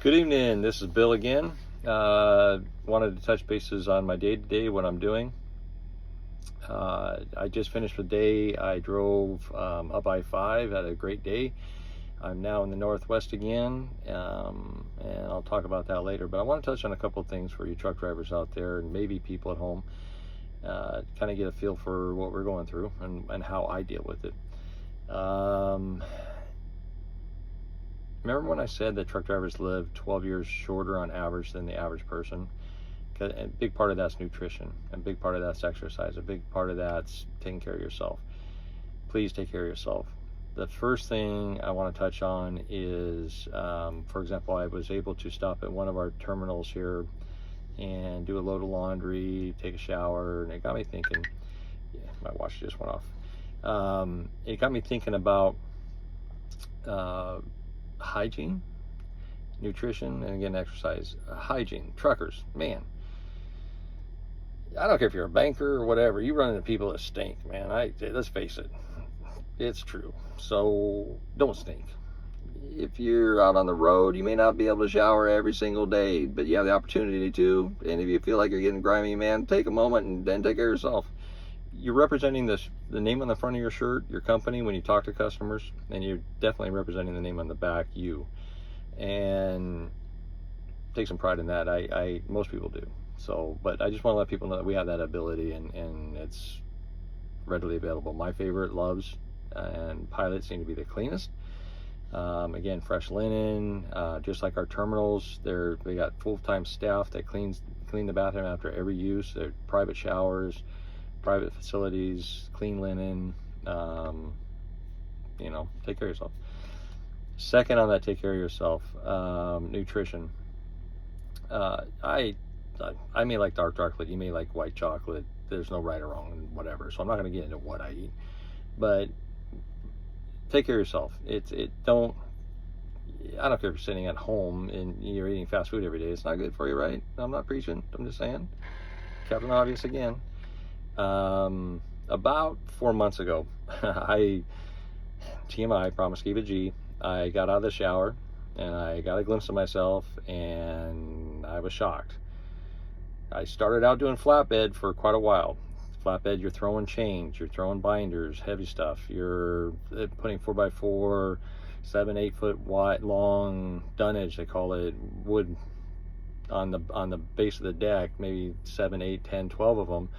Good evening. This is Bill again. Wanted to touch bases on my day-to-day, what I'm doing. I just finished the day. I drove up I-5, had a great day. I'm now in the Northwest again, and I'll talk about that later. But I want to touch on a couple of things for you truck drivers out there and maybe people at home, kind of get a feel for what we're going through and how I deal with it. Remember when I said that truck drivers live 12 years shorter on average than the average person? A big part of that's nutrition, a big part of that's exercise, a big part of that's taking care of yourself. Please take care of yourself. The first thing I want to touch on is, for example, I was able to stop at one of our terminals here and do a load of laundry, take a shower, and it got me thinking. Yeah, my watch just went off. It got me thinking about hygiene, nutrition, and again, exercise. Hygiene, truckers, man. I don't care if you're a banker or whatever, you run into people that stink, man. Let's face it, it's true. So don't stink. If you're out on the road, you may not be able to shower every single day, but you have the opportunity to. And if you feel like you're getting grimy, man, take a moment and then take care of yourself. You're representing the name on the front of your shirt, your company, when you talk to customers, and you're definitely representing the name on the back, you. And take some pride in that. Most people do. So, but I just want to let people know that we have that ability, and it's readily available. My favorite, Loves and Pilot, seem to be the cleanest. Again, fresh linen, just like our terminals. They got full-time staff that clean the bathroom after every use. They're private showers, private facilities, clean linen. Take care of yourself. Second on that, take care of yourself. Nutrition. I may like dark chocolate, you may like white chocolate. There's no right or wrong, whatever. So I'm not going to get into what I eat, but take care of yourself. I don't care if you're sitting at home and you're eating fast food every day. It's not good for you, right? I'm not preaching. I'm just saying. Captain Obvious again. About 4 months ago, TMI, promise gave a G. I got out of the shower and I got a glimpse of myself and I was shocked. I started out doing flatbed for quite a while. Flatbed, you're throwing chains, you're throwing binders, heavy stuff. You're putting 4x4, 7-8 foot wide, long dunnage, they call it, wood on the base of the deck, maybe 7, 8, 10, 12 of them.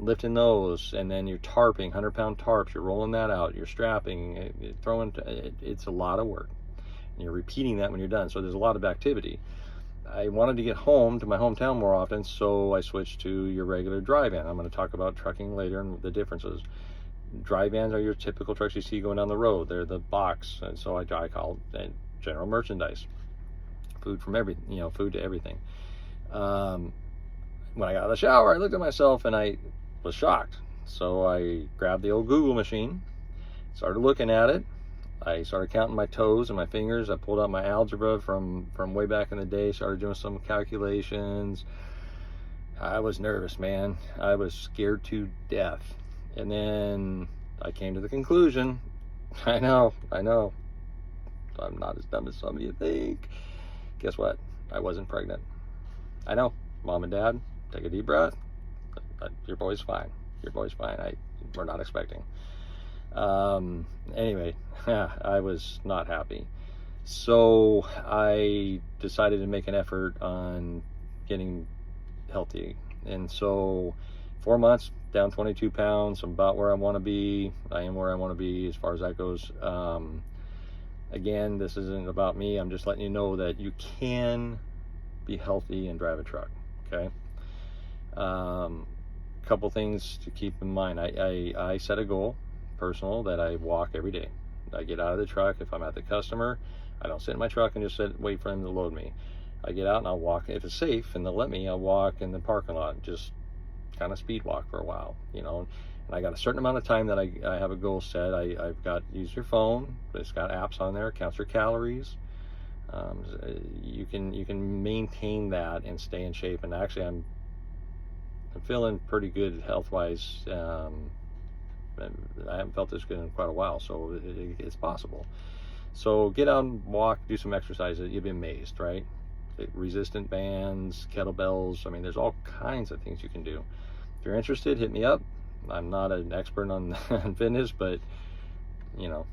Lifting those, and then you're tarping, 100-pound tarps. You're rolling that out. You're strapping, it's a lot of work. And you're repeating that when you're done. So there's a lot of activity. I wanted to get home to my hometown more often, so I switched to your regular dry van. I'm going to talk about trucking later and the differences. Dry vans are your typical trucks you see going down the road. They're the box, and so I call it general merchandise. Food from everything, food to everything. When I got out of the shower, I looked at myself and I was shocked. So I grabbed the old Google machine, started looking at it. I started counting my toes and my fingers. I pulled out my algebra from way back in the day, started doing some calculations. I was nervous, man. I was scared to death. And then I came to the conclusion, I know, I'm not as dumb as some of you think. Guess what? I wasn't pregnant. I know, Mom and Dad, take a deep breath. Your boy's fine. We're not expecting. Anyway, I was not happy. So I decided to make an effort on getting healthy. And so 4 months, down 22 pounds, I'm about where I want to be. I am where I want to be as far as that goes. Again, this isn't about me. I'm just letting you know that you can be healthy and drive a truck, okay? Couple things to keep in mind. I set a goal, personal, that I walk every day. I get out of the truck. If I'm at the customer, I don't sit in my truck and just wait for them to load me. I get out and I'll walk. If it's safe and they'll let me, I'll walk in the parking lot, just kind of speed walk for a while, And I got a certain amount of time that I have a goal set. I've got, use your phone, but it's got apps on there, counts your calories. You can maintain that and stay in shape. And actually, I'm feeling pretty good health-wise. I haven't felt this good in quite a while, so it's possible. So get out and walk, do some exercise. You'll be amazed, right? Resistant bands, kettlebells. I mean, there's all kinds of things you can do. If you're interested, hit me up. I'm not an expert on, on fitness, but you know,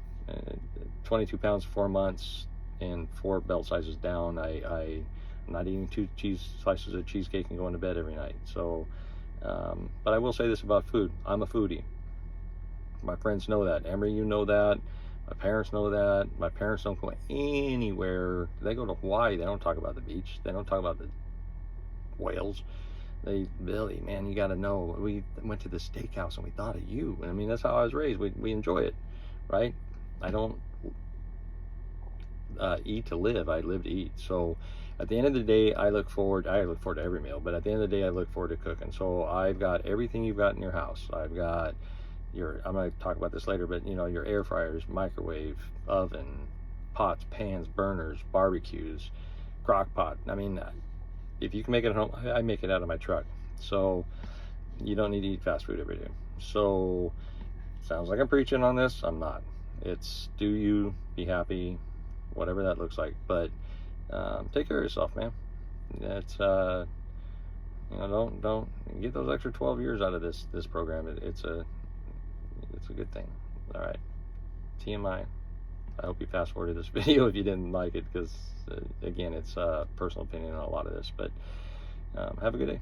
22 pounds, 4 months, and 4 belt sizes down. I'm not eating 2 slices of cheesecake and going to bed every night. So, but I will say this about food. I'm a foodie. My friends know that. Emery, you know that. My parents know that. My parents don't go anywhere. They go to Hawaii. They don't talk about the beach. They don't talk about the whales. Billy, man, you got to know. We went to the steakhouse and we thought of you. I mean, that's how I was raised. We enjoy it, right? I don't eat to live. I live to eat. So at the end of the day, I look forward to every meal, but at the end of the day, I look forward to cooking. So I've got everything you've got in your house. I've got I'm going to talk about this later, but your air fryers, microwave, oven, pots, pans, burners, barbecues, crock pot. I mean, if you can make it at home, I make it out of my truck. So you don't need to eat fast food every day. So sounds like I'm preaching on this. I'm not. It's do you, be happy, whatever that looks like. But take care of yourself, man. It's don't get those extra 12 years out of this program. It's a good thing. All right, TMI. I hope you fast forwarded this video if you didn't like it, because again, it's personal opinion on a lot of this. But have a good day.